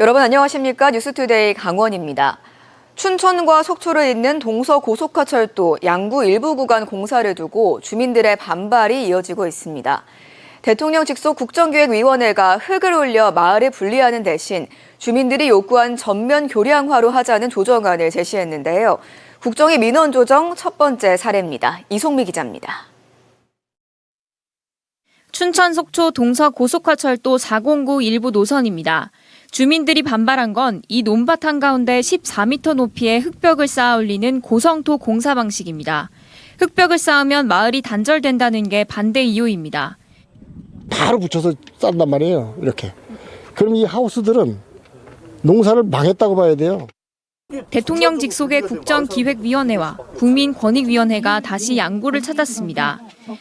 여러분 안녕하십니까? 뉴스투데이 강원입니다. 춘천과 속초를 잇는 동서고속화철도 양구 일부 구간 공사를 두고 주민들의 반발이 이어지고 있습니다. 대통령 직속 국정기획위원회가 흙을 올려 마을을 분리하는 대신 주민들이 요구한 전면 교량화로 하자는 조정안을 제시했는데요. 국정의 민원 조정 첫 번째 사례입니다. 이송미 기자입니다. 춘천 속초 동서고속화철도 409 일부 노선입니다. 주민들이 반발한 건 이 논밭 한가운데 14m 높이의 흙벽을 쌓아 올리는 고성토 공사 방식입니다. 흙벽을 쌓으면 마을이 단절된다는 게 반대 이유입니다. 바로 붙여서 싼단 말이에요. 이렇게. 그럼 이 하우스들은 농사를 망했다고 봐야 돼요. 대통령 직속의 국정기획위원회와 국민권익위원회가 다시 양구를 찾았습니다.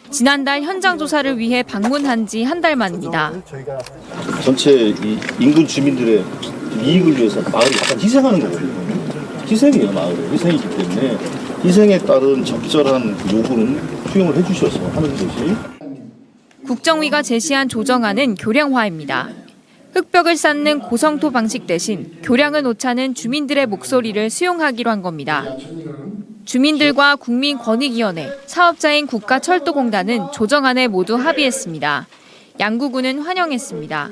지난달 현장 조사를 위해 방문한 지 한 달 만입니다. 전체 이 인근 주민들의 이익을 위해서 마을을 약간 희생하는 거거든요. 희생이에요, 마을은. 희생이기 때문에 희생에 따른 적절한 요구는 수용을 해주셔서 하는 것이. 국정위가 제시한 조정안은 교량화입니다. 흙벽을 쌓는 고성토 방식 대신 교량을 놓자는 주민들의 목소리를 수용하기로 한 겁니다. 주민들과 국민권익위원회, 사업자인 국가철도공단은 조정안에 모두 합의했습니다. 양구군은 환영했습니다.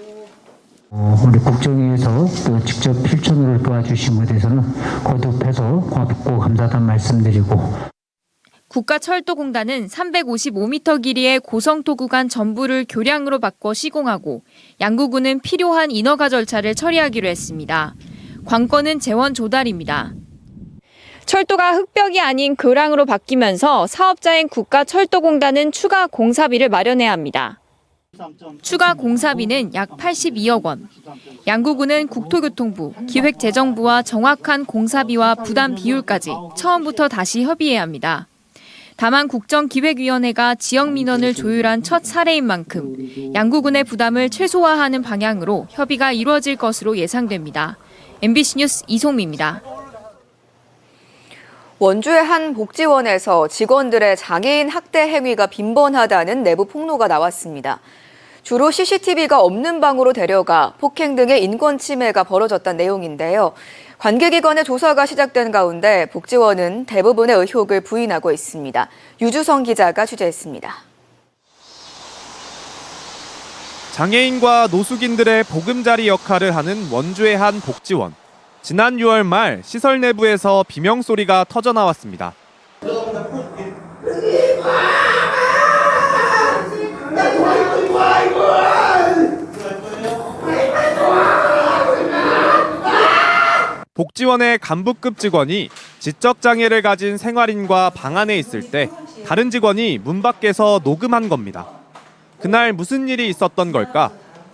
우리 국정위에서 또 직접 필천을 도와주신 것에 대해서는 거듭해서 고맙고 감사하다는 말씀드리고, 국가철도공단은 355m 길이의 고성토 구간 전부를 교량으로 바꿔 시공하고 양구군은 필요한 인허가 절차를 처리하기로 했습니다. 관건은 재원 조달입니다. 철도가 흙벽이 아닌 교량으로 바뀌면서 사업자인 국가철도공단은 추가 공사비를 마련해야 합니다. 추가 공사비는 약 82억 원. 양구군은 국토교통부, 기획재정부와 정확한 공사비와 부담 비율까지 처음부터 다시 협의해야 합니다. 다만 국정기획위원회가 지역 민원을 조율한 첫 사례인 만큼 양구군의 부담을 최소화하는 방향으로 협의가 이루어질 것으로 예상됩니다. MBC 뉴스 이송미입니다. 원주의 한 복지원에서 직원들의 장애인 학대 행위가 빈번하다는 내부 폭로가 나왔습니다. 주로 CCTV가 없는 방으로 데려가 폭행 등의 인권 침해가 벌어졌다는 내용인데요. 관계기관의 조사가 시작된 가운데 복지원은 대부분의 의혹을 부인하고 있습니다. 유주성 기자가 취재했습니다. 장애인과 노숙인들의 보금자리 역할을 하는 원주의 한 복지원. 지난 6월 말 시설 내부에서 비명소리가 터져나왔습니다. 복지원의 간부급 직원이 지적장애를 가진 생활인과 방 안에 있을 때 다른 직원이 문 밖에서 녹음한 겁니다. 그날 무슨 일이 있었던 걸까?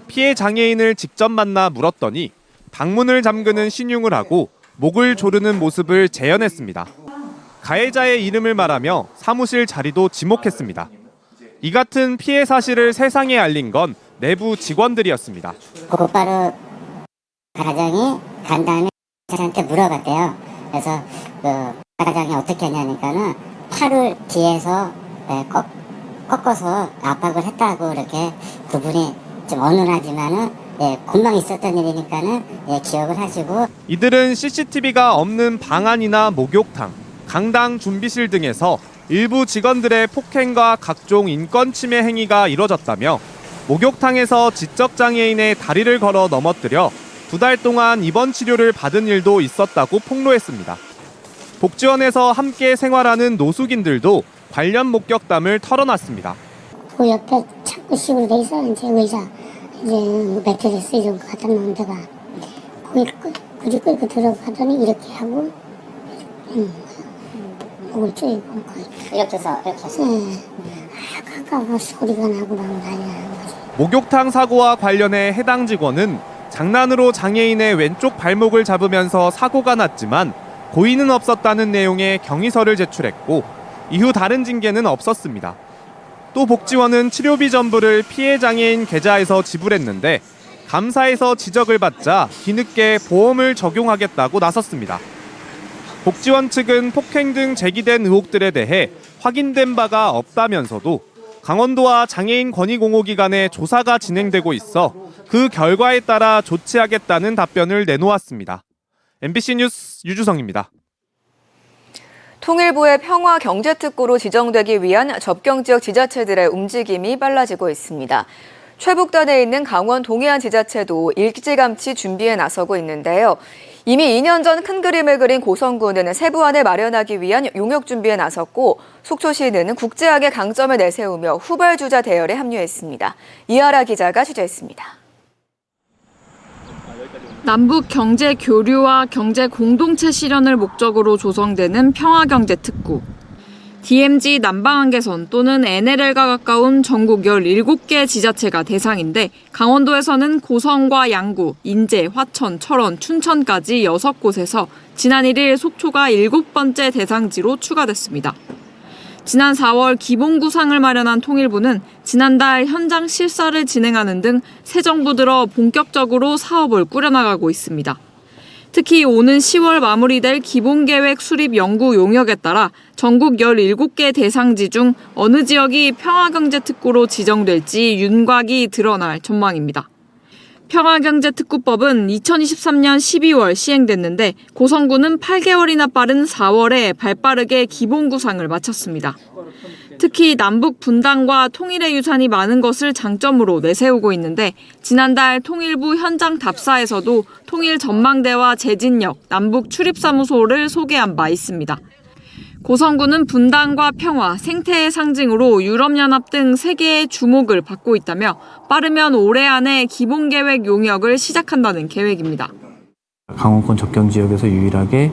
피해 장애인을 직접 만나 물었더니 방문을 잠그는 신용을 하고 목을 조르는 모습을 재현했습니다. 가해자의 이름을 말하며 사무실 자리도 지목했습니다. 이 같은 피해 사실을 세상에 알린 건 내부 직원들이었습니다. 곧바로 가장이 간 다음에 저한테 물어봤대요. 그래서 가장이 어떻게 했냐니까는 팔을 뒤에서 꺾어서 압박을 했다고 이렇게 그분이 좀 어눌하지만은 금방 있었던 일이니까는 기억을 하시고. 이들은 CCTV가 없는 방 안이나 목욕탕, 강당 준비실 등에서 일부 직원들의 폭행과 각종 인권 침해 행위가 이뤄졌다며 목욕탕에서 지적장애인의 다리를 걸어 넘어뜨려 2달 동안 입원 치료를 받은 일도 있었다고 폭로했습니다. 복지원에서 함께 생활하는 노숙인들도 관련 목격담을 털어놨습니다. 그 옆에 창고 식으로 돼 있어. 이제 의자 이제 매트리스 이런 거 갖다 놓은 데가 거기 굳이 끌고 들어가더니 이렇게 하고 목을 쪼이고 이렇게 해서 가까워 소리가 나고 막 난리나는 거지. 목욕탕 사고와 관련해 해당 직원은 장난으로 장애인의 왼쪽 발목을 잡으면서 사고가 났지만 고의는 없었다는 내용의 경위서를 제출했고 이후 다른 징계는 없었습니다. 또 복지원은 치료비 전부를 피해 장애인 계좌에서 지불했는데 감사에서 지적을 받자 뒤늦게 보험을 적용하겠다고 나섰습니다. 복지원 측은 폭행 등 제기된 의혹들에 대해 확인된 바가 없다면서도 강원도와 장애인 권익옹호기 간의 조사가 진행되고 있어 그 결과에 따라 조치하겠다는 답변을 내놓았습니다. MBC 뉴스 유주성입니다. 통일부의 평화경제특구로 지정되기 위한 접경지역 지자체들의 움직임이 빨라지고 있습니다. 최북단에 있는 강원 동해안 지자체도 일찌감치 준비에 나서고 있는데요. 이미 2년 전 큰 그림을 그린 고성군은 세부안을 마련하기 위한 용역 준비에 나섰고 속초시는 국제학의 강점을 내세우며 후발주자 대열에 합류했습니다. 이하라 기자가 취재했습니다. 남북 경제 교류와 경제 공동체 실현을 목적으로 조성되는 평화경제특구. DMZ 남방한계선 또는 NLL과 가까운 전국 17개 지자체가 대상인데 강원도에서는 고성과 양구, 인제, 화천, 철원, 춘천까지 6곳에서 지난 1일 속초가 7번째 대상지로 추가됐습니다. 지난 4월 기본구상을 마련한 통일부는 지난달 현장 실사를 진행하는 등 새 정부 들어 본격적으로 사업을 꾸려나가고 있습니다. 특히 오는 10월 마무리될 기본계획 수립 연구 용역에 따라 전국 17개 대상지 중 어느 지역이 평화경제특구로 지정될지 윤곽이 드러날 전망입니다. 평화경제특구법은 2023년 12월 시행됐는데 고성군은 8개월이나 빠른 4월에 발빠르게 기본구상을 마쳤습니다. 특히 남북 분단과 통일의 유산이 많은 것을 장점으로 내세우고 있는데 지난달 통일부 현장 답사에서도 통일 전망대와 재진역, 남북 출입사무소를 소개한 바 있습니다. 고성군은 분단과 평화, 생태의 상징으로 유럽연합 등 세계의 주목을 받고 있다며 빠르면 올해 안에 기본계획 용역을 시작한다는 계획입니다. 강원권 접경 지역에서 유일하게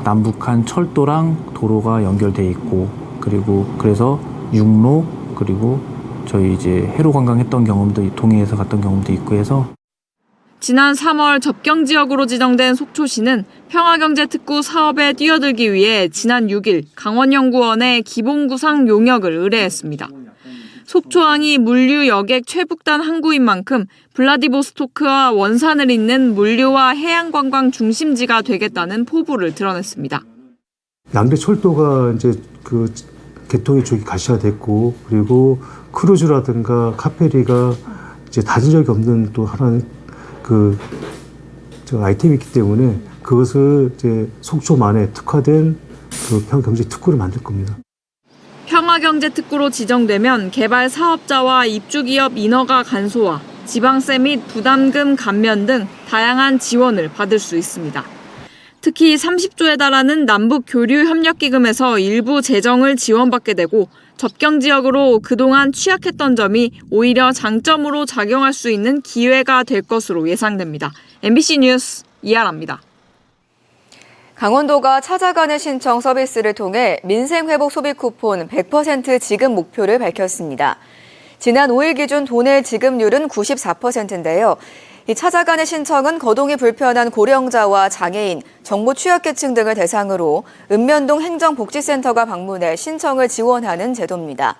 남북한 철도랑 도로가 연결돼 있고 그래서 육로 그리고 저희 이제 해로 관광했던 경험도 동해에서 갔던 경험도 있고 해서 지난 3월 접경 지역으로 지정된 속초시는 평화경제특구 사업에 뛰어들기 위해 지난 6일 강원연구원에 기본구상 용역을 의뢰했습니다. 속초항이 물류 여객 최북단 항구인 만큼 블라디보스토크와 원산을 잇는 물류와 해양관광 중심지가 되겠다는 포부를 드러냈습니다. 양대 철도가 이제 개통이 조기 가시화됐고 그리고 크루즈라든가 카페리가 이제 다진 적이 없는 또 하나는 아이템이 있기 때문에 그것을 이제 속초만에 특화된 평화경제특구를 만들 겁니다. 평화경제특구로 지정되면 개발 사업자와 입주기업 인허가 간소화, 지방세 및 부담금 감면 등 다양한 지원을 받을 수 있습니다. 특히 30조에 달하는 남북교류협력기금에서 일부 재정을 지원받게 되고 접경 지역으로 그동안 취약했던 점이 오히려 장점으로 작용할 수 있는 기회가 될 것으로 예상됩니다. MBC 뉴스 이하라입니다. 강원도가 찾아가는 신청 서비스를 통해 민생회복 소비 쿠폰 100% 지급 목표를 밝혔습니다. 지난 5일 기준 도내 지급률은 94%인데요. 이 찾아가는 신청은 거동이 불편한 고령자와 장애인, 정보 취약계층 등을 대상으로 읍면동 행정복지센터가 방문해 신청을 지원하는 제도입니다.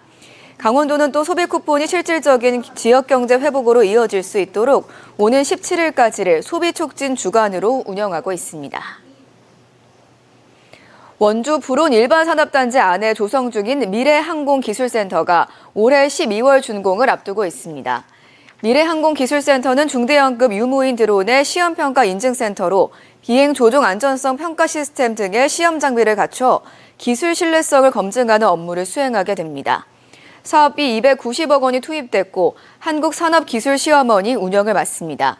강원도는 또 소비 쿠폰이 실질적인 지역경제 회복으로 이어질 수 있도록 오는 17일까지를 소비 촉진 주간으로 운영하고 있습니다. 원주 불온 일반산업단지 안에 조성 중인 미래항공기술센터가 올해 12월 준공을 앞두고 있습니다. 미래항공기술센터는 중대형급 유무인 드론의 시험평가 인증센터로 비행 조종 안전성 평가 시스템 등의 시험 장비를 갖춰 기술 신뢰성을 검증하는 업무를 수행하게 됩니다. 사업비 290억 원이 투입됐고 한국산업기술시험원이 운영을 맡습니다.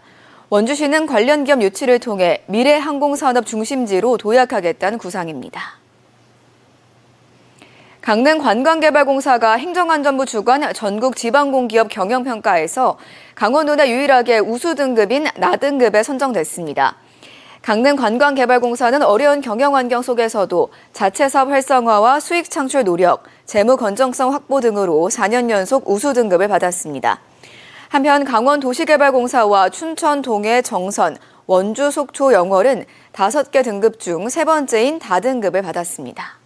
원주시는 관련 기업 유치를 통해 미래항공산업 중심지로 도약하겠다는 구상입니다. 강릉관광개발공사가 행정안전부 주관 전국지방공기업 경영평가에서 강원도 내 유일하게 우수 등급인 나등급에 선정됐습니다. 강릉관광개발공사는 어려운 경영환경 속에서도 자체 사업 활성화와 수익 창출 노력, 재무 건정성 확보 등으로 4년 연속 우수 등급을 받았습니다. 한편 강원도시개발공사와 춘천, 동해, 정선, 원주, 속초, 영월은 5개 등급 중 3번째인 다등급을 받았습니다.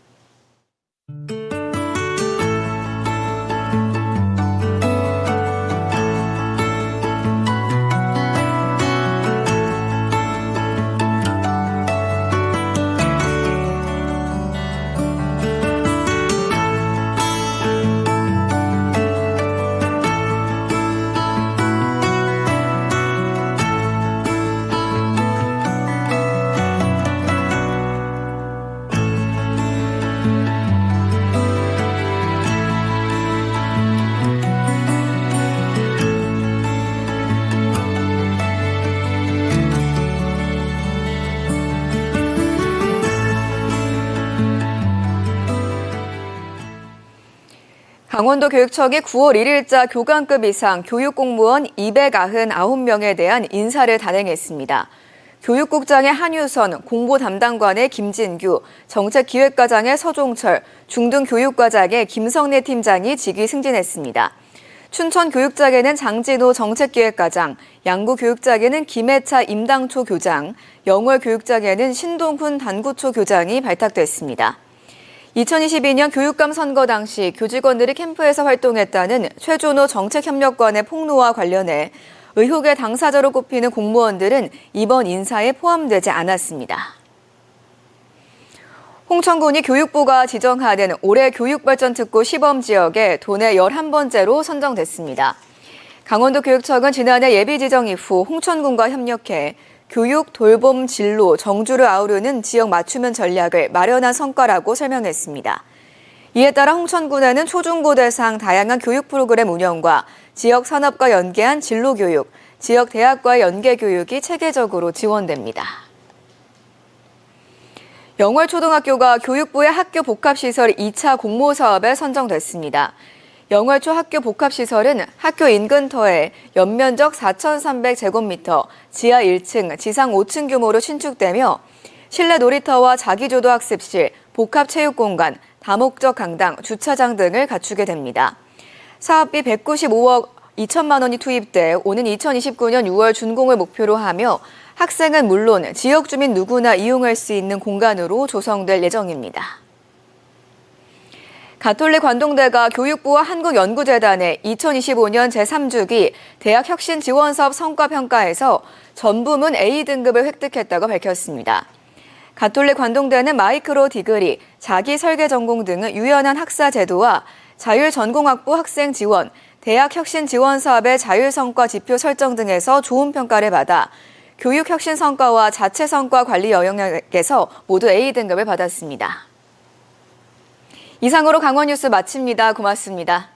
강원도 교육청이 9월 1일자 교관급 이상 교육공무원 299명에 대한 인사를 단행했습니다. 교육국장의 한유선, 공보담당관의 김진규, 정책기획과장의 서종철, 중등교육과장의 김성래 팀장이 직위 승진했습니다. 춘천교육장에는 장진호 정책기획과장, 양구교육장에는 김해차 임당초 교장, 영월교육장에는 신동훈 단구초 교장이 발탁됐습니다. 2022년 교육감 선거 당시 교직원들이 캠프에서 활동했다는 최준호 정책협력관의 폭로와 관련해 의혹의 당사자로 꼽히는 공무원들은 이번 인사에 포함되지 않았습니다. 홍천군이 교육부가 지정하는 올해 교육발전특구 시범지역에 도내 11번째로 선정됐습니다. 강원도 교육청은 지난해 예비 지정 이후 홍천군과 협력해 교육, 돌봄, 진로, 정주를 아우르는 지역 맞춤형 전략을 마련한 성과라고 설명했습니다. 이에 따라 홍천군에는 초중고 대상 다양한 교육 프로그램 운영과 지역 산업과 연계한 진로 교육, 지역 대학과의 연계 교육이 체계적으로 지원됩니다. 영월초등학교가 교육부의 학교 복합시설 2차 공모 사업에 선정됐습니다. 영월초 학교 복합시설은 학교 인근터에 연면적 4,300제곱미터, 지하 1층, 지상 5층 규모로 신축되며 실내 놀이터와 자기주도 학습실, 복합체육공간, 다목적 강당, 주차장 등을 갖추게 됩니다. 사업비 195억 2천만 원이 투입돼 오는 2029년 6월 준공을 목표로 하며 학생은 물론 지역 주민 누구나 이용할 수 있는 공간으로 조성될 예정입니다. 가톨릭 관동대가 교육부와 한국연구재단의 2025년 제3주기 대학혁신지원사업 성과평가에서 전부문 A등급을 획득했다고 밝혔습니다. 가톨릭 관동대는 마이크로 디그리, 자기설계 전공 등의 유연한 학사 제도와 자율전공학부 학생 지원, 대학혁신지원사업의 자율성과 지표 설정 등에서 좋은 평가를 받아 교육혁신성과와 자체성과 관리 영역에서 모두 A등급을 받았습니다. 이상으로 강원뉴스 마칩니다. 고맙습니다.